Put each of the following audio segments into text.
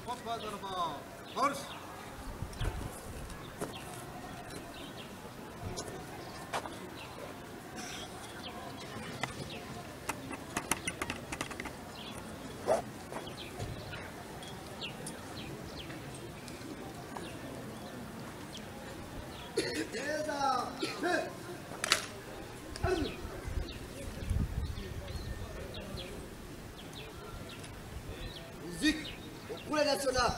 Hoppa tarafa. Marş. Musique au poulet national.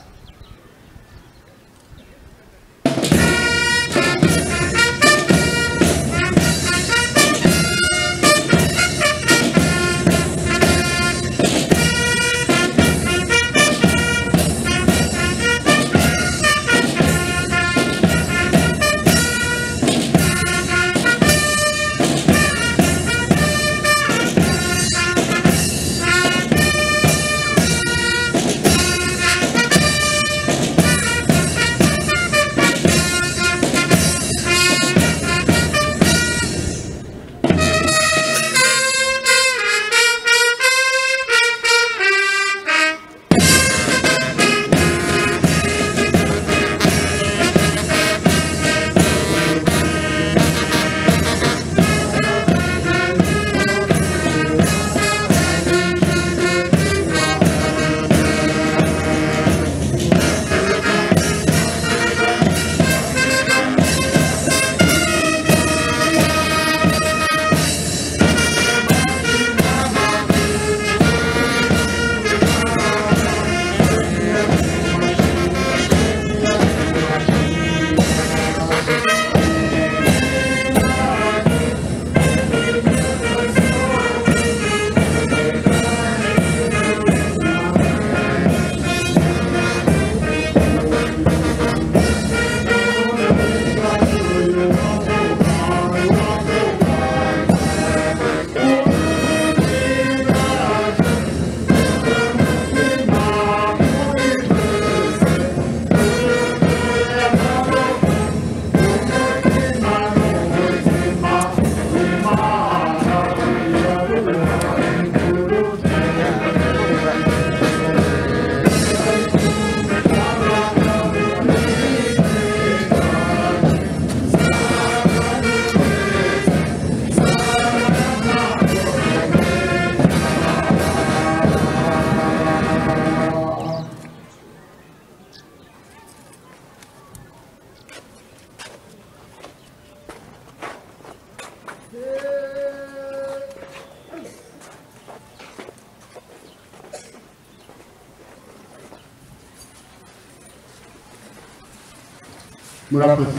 Murakoze.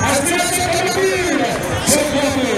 Aspirazione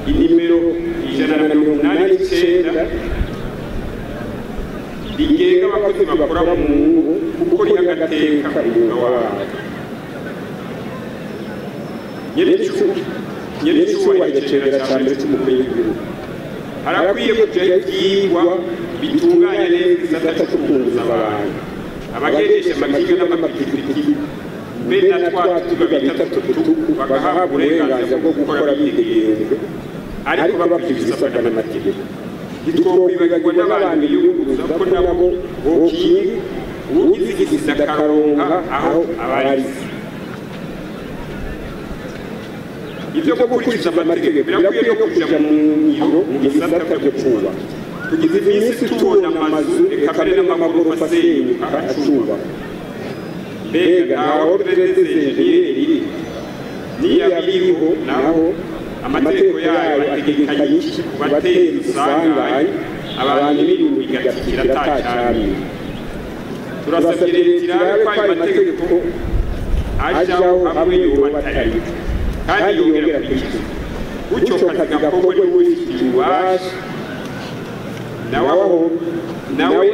inimero 189 rigenga abakozi bakora mu ngo kuko rihagateka umwuga wabo. Nyiricyubahiro cegera ca mbere c'umukuru w'igihugu harakwiye kujaho ivyigwa bitunganya neza igisata co kunguza abantu, abagendesha amakinga n'amapikipiki be na twa tuga bita tukutuku bagahabwa uburenganzira bwo gukora bidegenze ariko babafite ibisabwa n'amategeko. Ntitwokwibagirwa n'abantu biyunguruza ko nabo bokinga ugize igisida akaronka aho abarize. Ibyo gukurikiza amategeko birakwiye kuja mu ngiro mu gisata cyo kubaka. Tugize iminsi tubona amazu eka mbere n'amagorofa asenyuka acubaka. Mbega ntaho perezida niyabiriho naho amategeko yayo ategekanye iki kubatera usanganye abantu n'ibintu bigatikira atacamye. Turasabye leta irabe ko ayo mategeko ajaho hamwe y'ubatari kandi yongera kwishyura gutyo kazi gakorwa n'uwifitiye ububasha nawe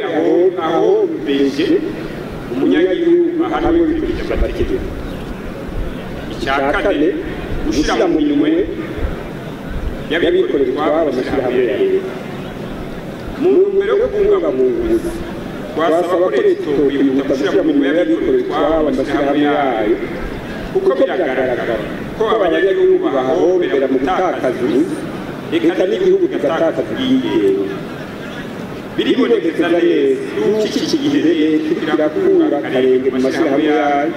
ahombeje umunyagihugu ahanwe bikurikije amategeko. Icya kane gushyira mu minwe y'abikorera utwabo amashyirahamwe ya leta mu ntumbero yo kubungabunga ubuzima. Twasaba ko leta itokwihuta gushyira mu minwe y'abikorera utwabo amashyirahamwe yayo kuko biragaragara ko abanyagihugu bahahombera mu gutakaza ubuzima eka n'igihugu kigatakaza ubwigenge. Biribonekeza neza yuko iki gihe leta irakura akarenge mu mashyirahamwe yayo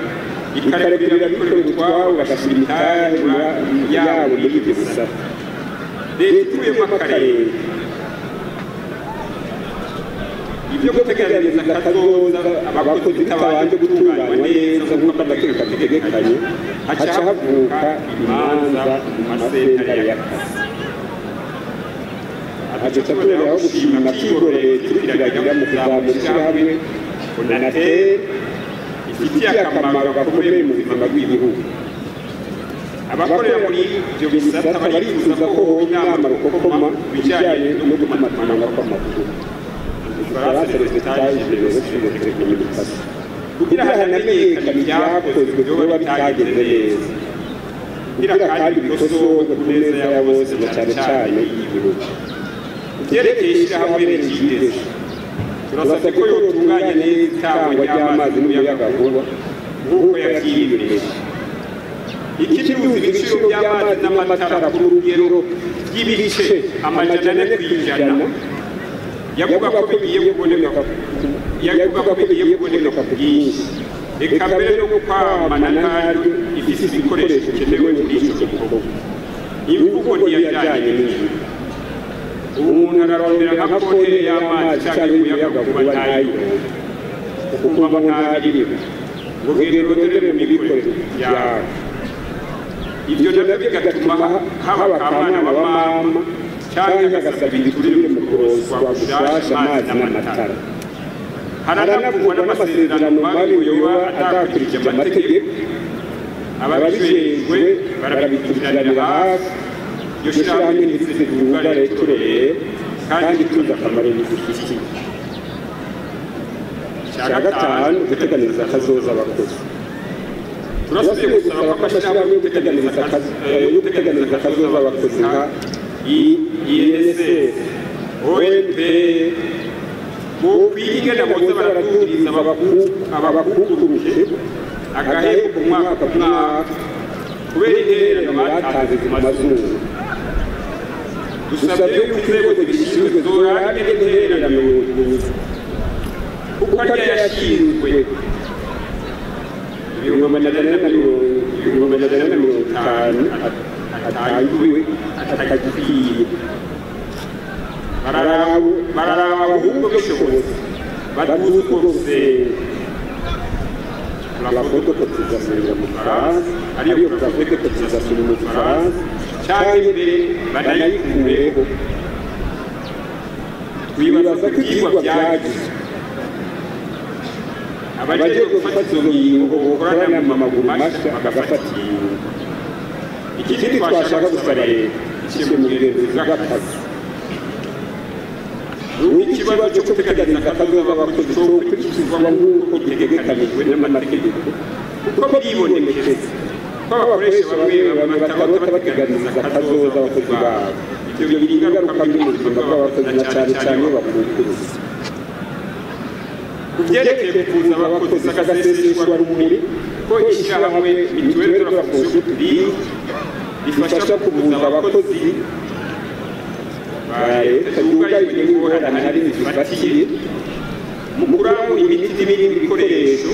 ikarekurira abikorera utwabo bagashyira imitahe yabo muri ibyo bisata. Leta ikuyemo akarenge ibyo guteganyiriza akazoza abakozi bitabanje gutunganywa neza nk'uko amategeko abitegekanye haca havuka imanza mu masentare y'akazi. Aduca tureraho gushima akigoro leta iriko iragira mu kuzamura ishyirahamwe Onatel ifitiye akamaro gakomeye mu buzima bw'igihugu. Abakorera muri ibyo bisata barifuza ko hoba inama rukokoma bijyanye no gutumatumanako kw'amakuru. Gifaransa résultat généraux sur les télécommunications kugira hanamenyekana ibyakozwe byoba bitagenze neza kugira kandi bikosorwe ku neza ya bose na cyane cyane y'igihugu byerekeye ishyirahamwe ry'igeze turasabye ko yotunganya neza itangwa ry'amazi n'umuyagankuba nk'uko yabyiyemeje ikiduza ibiciro by'amazi n'amatara ku rugero ry'ibice 400% yavuga ko bigiye kuboneka ku bwinshi reka mbere no kwamana naryo ifite ibikoresho bikenewe muri icyo gikorwa imvugo ntiyajyanye n'ijuru umuntu ararondera nka kontere y'amazi cyangwa umuyagankuba ntayo ukumva ntabiriho ngo genda urondere mu bikoresho byawe ibyo nabyo bigatuma haba akamwana wa mama cyangwa agasabira iturire mu kurozwa gushasha amazi n'amatara haranavugwa n'amasezerano mabi yoba adakurikije amategeko ababijejwe barabikurikiranira hafi iryo shyirahamwe ntirize ryugare turere kandi tuzi akamaro bidufitiye icya gatanu guteganiriza akazoza abakozi turasubiye gusaba ko amashyirahamwe yo guteganiriza akazoza abakozi nka INSS ONP bokwiga boza baraduriza abakukuruje agahembo ku mwaka kubera intererano batanze ku mazuru dusabye yuko inzego zibishinzwe zoraba intererano y'ubuvuzi kuko ariyo yashinzwe 1,850 atangiwe atagikwiye bararaba ahubwo bishoboze baduze uko rusenga plafonde de cotisation mu Faransa ariyo plafonde de cotisation mu Faransa cyangwa imbere banayikureho twibaza ko ibyigwa byagize abagiye gufata izo ngingo bakorana mu maguru mashya bagafata ingingo ikindi twashaka gusaba leta ikiri mu bugenzuzi bw'akazi ikibazo cyo guteganiriza akazoza abakozi cyo gukurikizwa nk'uko bitegekanijwe n'amategeko kuko bibonekeza ko abakoresha bamwe batarota bateganiriza akazoza abakozi babo ibyo bigira ingaruka mbi mu buzima bw'abakozi na cyane cyane bakukuruza ku byerekeye kuvuza abakozi agaseseshwa rumuri ko ishyirahamwe mituweli de la fonction publique rifasha kuvuza abakozi leta yugarijwe n'ingorane hari zifatiye mu kurangura imiti n'ibindi bikoresho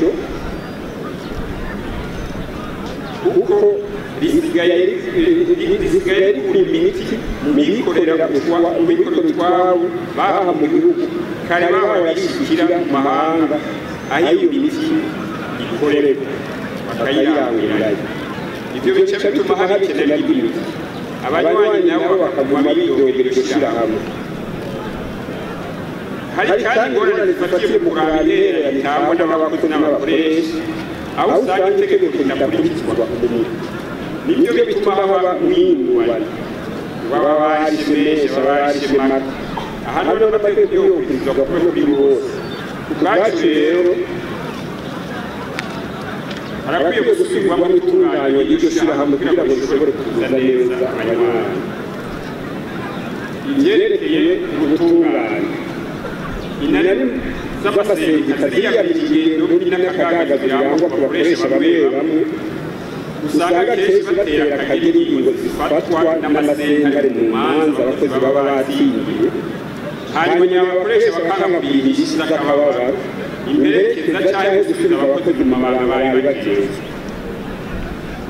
kuko risigaye rikura imiti mu bikorera utwabo baha mu gihugu kare bahora bishyikira mu mahanga aho iyo miti ikorerwa bakayirangurirayo ibyo bice bituma haba ikenera ry'imiti abanywanyi nabo bakaguma bidogera iryo shyirahamwe hari kandi ingorane zifatiye mu kuraba intererano itangwa n'abakozi n'abakoresha aho usanga itegeko ridakurikizwa ku muntu nibyo bituma haba umwimburane baba barishe menshi barishe make aha noneho n'amategeko yokurikizwa kuri bose ubwacu rero harakwiye gusubirwamo itunganywa ry'iryo shyirahamwe kugira ngo rishobore kuzuza neza abanywanyi ibyerekeye ubutungane inani z'amasendika ziyamiriye n'ubundi n'akagaga zirangwa ku bakoresha bamwe bamwe usanga kenshi batera akagera ingingo zifatwa n'amasentare mu manza abakozi baba batindiye hanyuma nyuma abakoresha bakanga kwihisha akababaro imperekeza cyangwa gusubiza abakozi mu mabanga bari bageze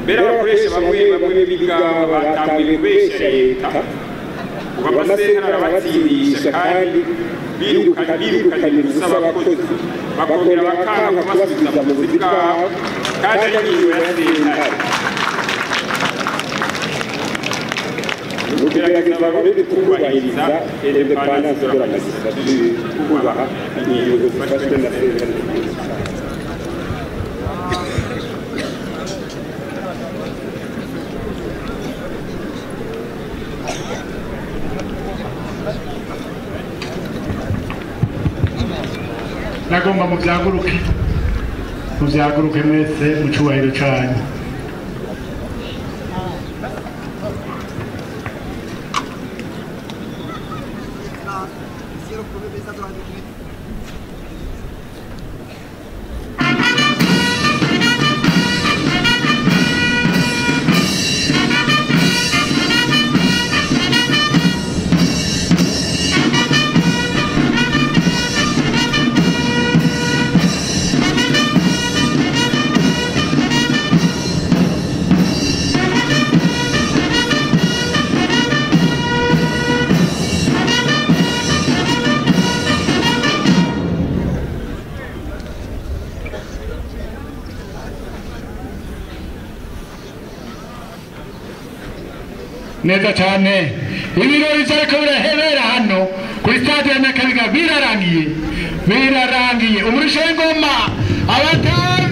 mbere abakoresha bamwe biga batangiye kubeshya leta ngo amasentare arabatsindisha kandi birukanye gusaba abakozi bakongera bakanga kubasubiza mu buzi bwabo kandi ari ingingo ya sentare kugerageza abarundi kubahiriza independence de la magistrature kubaha ingingo zifashwe na sentare nagomba muvyaguruke mwese mu cubahiro canyu. Neza cyane ibirori byariko birahebera hano kuri stade ya Nyakabiga birarangiye umurushe ngoma abatayi